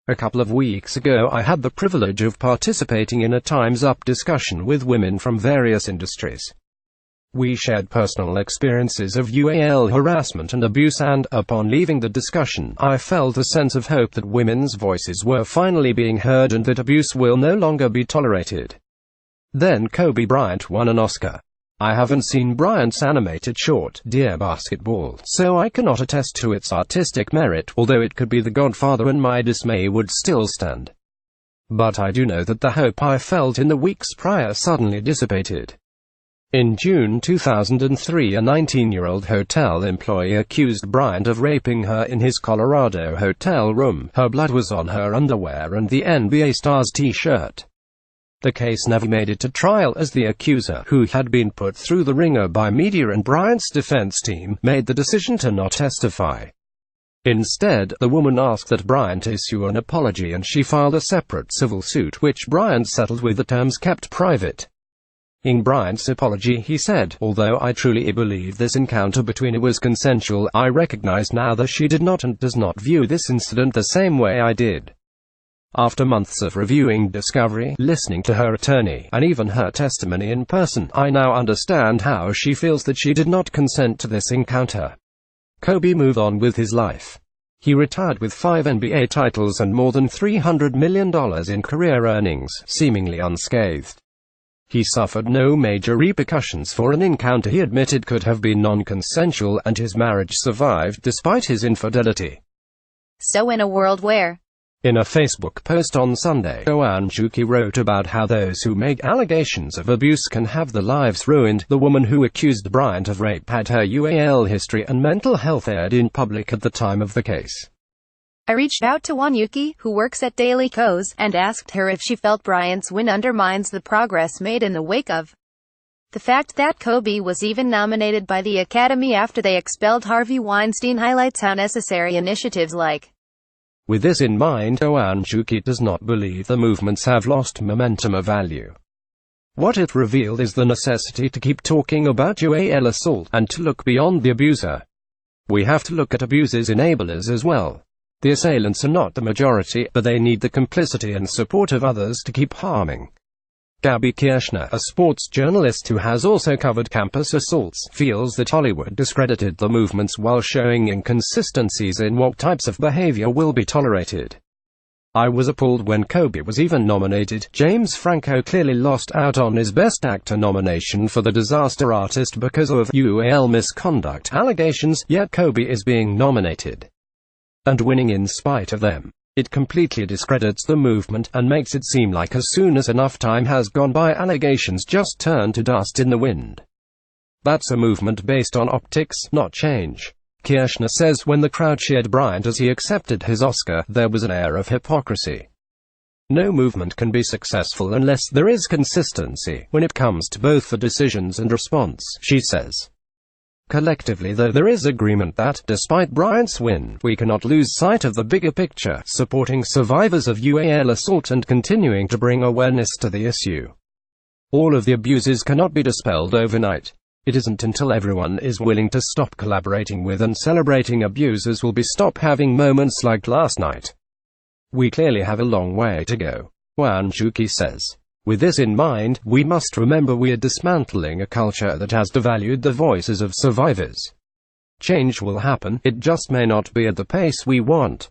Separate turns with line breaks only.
A couple of weeks ago I had the privilege of participating in a Time's Up discussion with women from various industries. We shared personal experiences of UAL harassment and abuse, and, upon leaving the discussion, I felt a sense of hope that women's voices were finally being heard and that abuse will no longer be tolerated. Then Kobe Bryant won an Oscar. I haven't seen Bryant's animated short, Dear Basketball, so I cannot attest to its artistic merit, although it could be The Godfather and my dismay would still stand. But I do know that the hope I felt in the weeks prior suddenly dissipated. In June 2003, a 19-year-old hotel employee accused Bryant of raping her in his Colorado hotel room. Her blood was on her underwear and the NBA star's t-shirt. The case never made it to trial as the accuser, who had been put through the ringer by media and Bryant's defense team, made the decision to not testify. Instead, the woman asked that Bryant issue an apology, and she filed a separate civil suit which Bryant settled with the terms kept private. In Bryant's apology, he said, "Although I truly believe this encounter between us was consensual, I recognize now that she did not and does not view this incident the same way I did. After months of reviewing discovery, listening to her attorney, and even her testimony in person, I now understand how she feels that she did not consent to this encounter." Kobe moved on with his life. He retired with 5 NBA titles and more than $300 million in career earnings, seemingly unscathed. He suffered no major repercussions for an encounter he admitted could have been non-consensual, and his marriage survived despite his infidelity.
So in a world where,
in a Facebook post on Sunday, Owanjuki wrote about how those who make allegations of abuse can have their lives ruined. The woman who accused Bryant of rape had her UAL history and mental health aired in public at the time of the case.
I reached out to Owanjuki, who works at Daily Kos, and asked her if she felt Bryant's win undermines the progress made in the wake of the fact that Kobe was even nominated by the Academy after they expelled Harvey Weinstein. Highlights how necessary initiatives like.
With this in mind, Owanjuki does not believe the movements have lost momentum or value. What it revealed is the necessity to keep talking about UAL assault, and to look beyond the abuser. We have to look at abuse's enablers as well. The assailants are not the majority, but they need the complicity and support of others to keep harming. Gabby Kirschner, a sports journalist who has also covered campus assaults, feels that Hollywood discredited the movements while showing inconsistencies in what types of behavior will be tolerated. "I was appalled when Kobe was even nominated. James Franco clearly lost out on his Best Actor nomination for The Disaster Artist because of UAL misconduct allegations, yet Kobe is being nominated and winning in spite of them. It completely discredits the movement, and makes it seem like as soon as enough time has gone by, allegations just turn to dust in the wind. That's a movement based on optics, not change." Kirschner says when the crowd cheered Bryant as he accepted his Oscar, there was an air of hypocrisy. No movement can be successful unless there is consistency when it comes to both the decisions and response, she says. Collectively, though, there is agreement that, despite Bryant's win, we cannot lose sight of the bigger picture, supporting survivors of UAL assault and continuing to bring awareness to the issue. All of the abuses cannot be dispelled overnight. It isn't until everyone is willing to stop collaborating with and celebrating abusers will we stop having moments like last night. We clearly have a long way to go, Owanjuki says. With this in mind, we must remember we are dismantling a culture that has devalued the voices of survivors. Change will happen, it just may not be at the pace we want.